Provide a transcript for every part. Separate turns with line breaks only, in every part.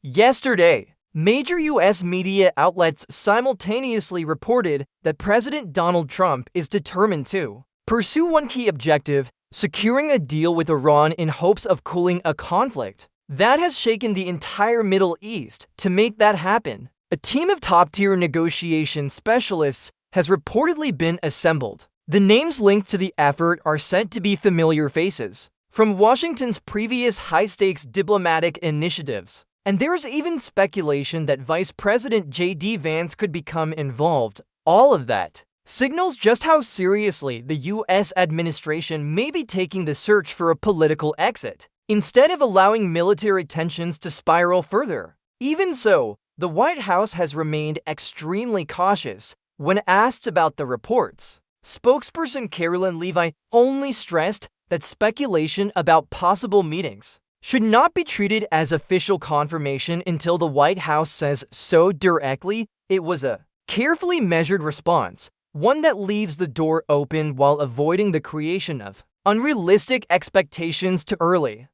Yesterday, major U.S. media outlets simultaneously reported that President Donald Trump is determined to pursue one key objective: securing a deal with Iran in hopes of cooling a conflict that has shaken the entire Middle East. To make that happen, a team of top-tier negotiation specialists has reportedly been assembled. The names linked to the effort are said to be familiar faces from Washington's previous high-stakes diplomatic initiatives. And there's even speculation that Vice President J.D. Vance could become involved. All of that signals just how seriously the U.S. administration may be taking the search for a political exit, instead of allowing military tensions to spiral further. Even so, the White House has remained extremely cautious when asked about the reports. Spokesperson Carolyn Levi only stressed that speculation about possible meetings should not be treated as official confirmation until the White House says so directly. It was a carefully measured response, one that leaves the door open while avoiding the creation of unrealistic expectations too early.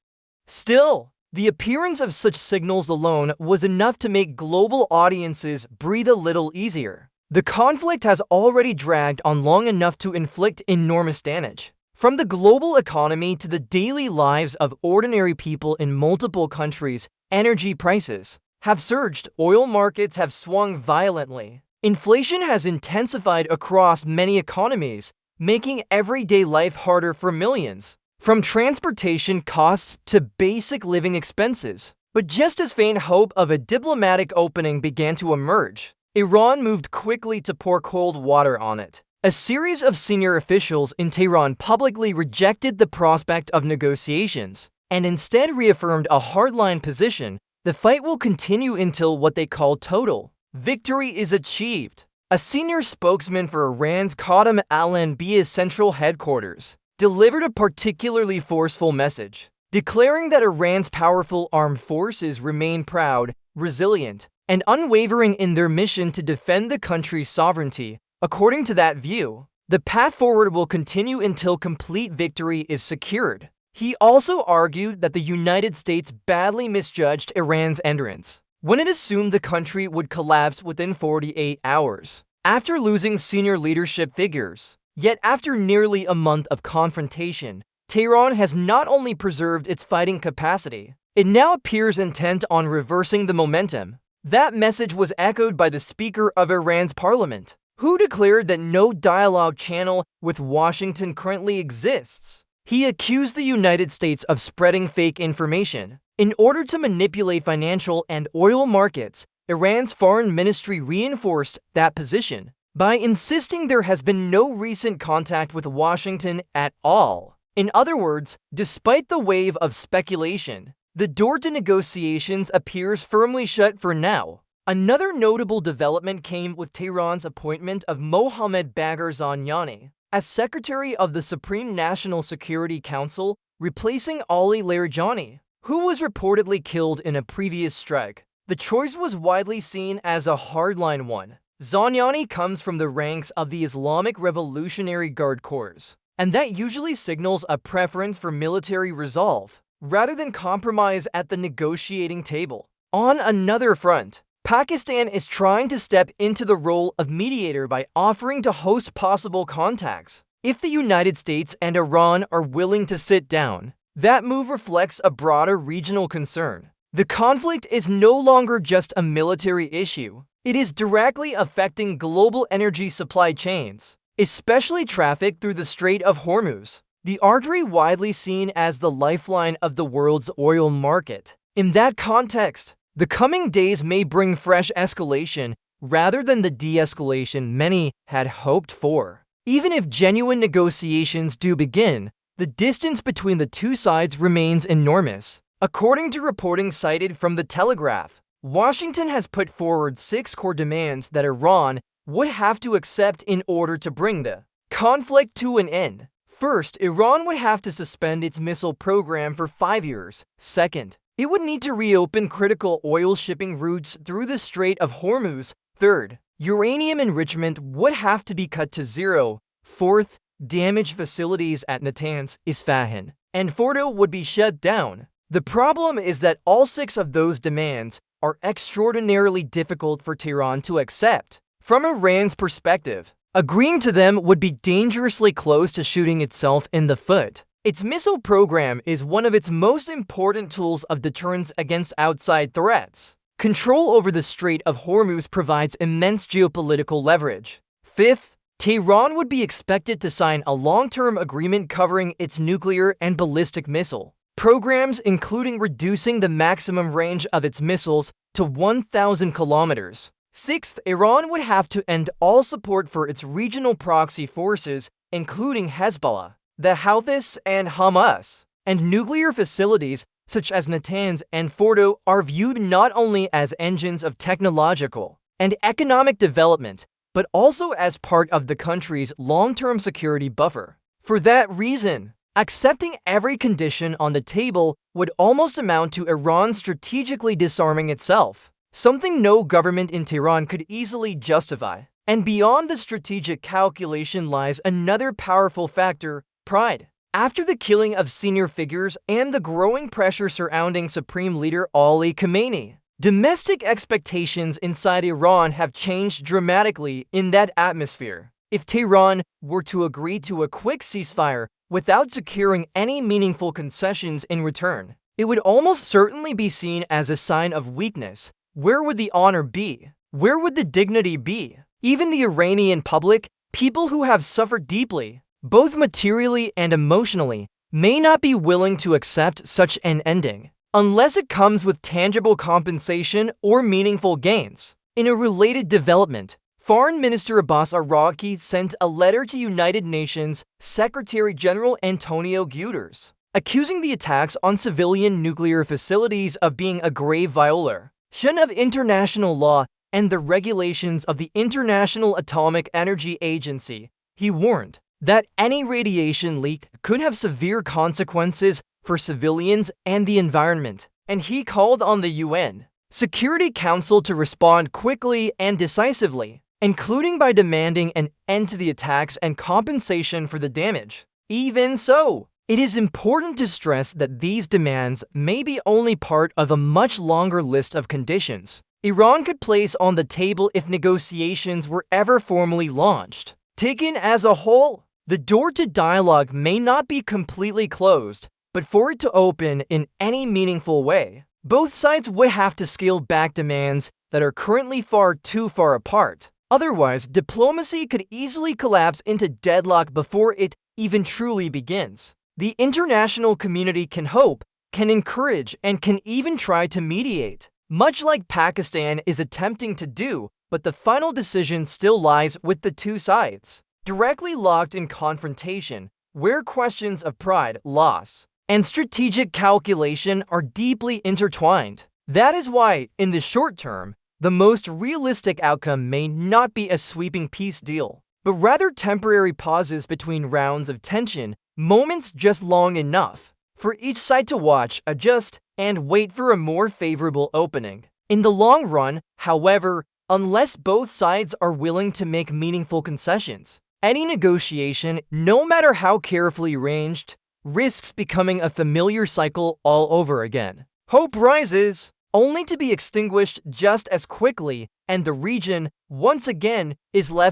Still, the appearance of such signals alone was enough to make global audiences breathe a little easier. The conflict has already dragged on long enough to inflict enormous damage. From the global economy to the daily lives of ordinary people in multiple countries, energy prices have surged, oil markets have swung violently, inflation has intensified across many economies, making everyday life harder for millions, from transportation costs to basic living expenses. But just as faint hope of a diplomatic opening began to emerge, Iran moved quickly to pour cold water on it. A series of senior officials in Tehran publicly rejected the prospect of negotiations and instead reaffirmed a hardline position: the fight will continue until what they call total victory is achieved. A senior spokesman for Iran's Qadam al-Anbiya's central headquarters delivered a particularly forceful message, declaring that Iran's powerful armed forces remain proud, resilient, and unwavering in their mission to defend the country's sovereignty. According to that view, the path forward will continue until complete victory is secured. He also argued that the United States badly misjudged Iran's entrance when it assumed the country would collapse within 48 hours after losing senior leadership figures. Yet after nearly a month of confrontation, Tehran has not only preserved its fighting capacity, it now appears intent on reversing the momentum. That message was echoed by the Speaker of Iran's parliament, who declared that no dialogue channel with Washington currently exists. He accused the United States of spreading fake information in order to manipulate financial and oil markets. Iran's foreign ministry reinforced that position by insisting there has been no recent contact with Washington at all. In other words, despite the wave of speculation, the door to negotiations appears firmly shut for now. Another notable development came with Tehran's appointment of Mohammad Bagher Zanjani as Secretary of the Supreme National Security Council, replacing Ali Larijani, who was reportedly killed in a previous strike. The choice was widely seen as a hardline one. Zanjani comes from the ranks of the Islamic Revolutionary Guard Corps, and that usually signals a preference for military resolve rather than compromise at the negotiating table. On another front, Pakistan is trying to step into the role of mediator by offering to host possible contacts. If the United States and Iran are willing to sit down, that move reflects a broader regional concern. The conflict is no longer just a military issue. It is directly affecting global energy supply chains, especially traffic through the Strait of Hormuz, the artery widely seen as the lifeline of the world's oil market. In that context, the coming days may bring fresh escalation rather than the de-escalation many had hoped for. Even if genuine negotiations do begin, the distance between the two sides remains enormous. According to reporting cited from The Telegraph, Washington has put forward 6 core demands that Iran would have to accept in order to bring the conflict to an end. First, Iran would have to suspend its missile program for 5 years. Second, it would need to reopen critical oil shipping routes through the Strait of Hormuz. Third, uranium enrichment would have to be cut to zero. Fourth, damaged facilities at Natanz, Isfahan, and Fordo would be shut down. The problem is that all 6 of those demands are extraordinarily difficult for Tehran to accept. From Iran's perspective, agreeing to them would be dangerously close to shooting itself in the foot. Its missile program is one of its most important tools of deterrence against outside threats. Control over the Strait of Hormuz provides immense geopolitical leverage. Fifth, Tehran would be expected to sign a long-term agreement covering its nuclear and ballistic missile programs, including reducing the maximum range of its missiles to 1,000 kilometers. Sixth, Iran would have to end all support for its regional proxy forces, including Hezbollah, the Houthis, and Hamas. And nuclear facilities such as Natanz and Fordo are viewed not only as engines of technological and economic development, but also as part of the country's long-term security buffer. For that reason, accepting every condition on the table would almost amount to Iran strategically disarming itself, something no government in Tehran could easily justify. And beyond the strategic calculation lies another powerful factor: pride. After the killing of senior figures and the growing pressure surrounding Supreme Leader Ali Khamenei, domestic expectations inside Iran have changed dramatically in that atmosphere. If Tehran were to agree to a quick ceasefire without securing any meaningful concessions in return, it would almost certainly be seen as a sign of weakness. Where would the honor be? Where would the dignity be? Even the Iranian public, people who have suffered deeply, both materially and emotionally, may not be willing to accept such an ending, unless it comes with tangible compensation or meaningful gains. In a related development, Foreign Minister Abbas Araki sent a letter to United Nations Secretary-General Antonio Guterres, accusing the attacks on civilian nuclear facilities of being a grave violation of international law and the regulations of the International Atomic Energy Agency. He warned that any radiation leak could have severe consequences for civilians and the environment, and he called on the UN Security Council to respond quickly and decisively, including by demanding an end to the attacks and compensation for the damage. Even so, it is important to stress that these demands may be only part of a much longer list of conditions Iran could place on the table if negotiations were ever formally launched. Taken as a whole, the door to dialogue may not be completely closed, but for it to open in any meaningful way, both sides would have to scale back demands that are currently too far apart. Otherwise, diplomacy could easily collapse into deadlock before it even truly begins. The international community can hope, can encourage, and can even try to mediate, much like Pakistan is attempting to do, but the final decision still lies with the two sides, directly locked in confrontation, where questions of pride, loss, and strategic calculation are deeply intertwined. That is why, in the short term, the most realistic outcome may not be a sweeping peace deal, but rather temporary pauses between rounds of tension, moments just long enough for each side to watch, adjust, and wait for a more favorable opening. In the long run, however, unless both sides are willing to make meaningful concessions, any negotiation, no matter how carefully arranged, risks becoming a familiar cycle all over again. Hope rises, only to be extinguished just as quickly, and the region, once again, is left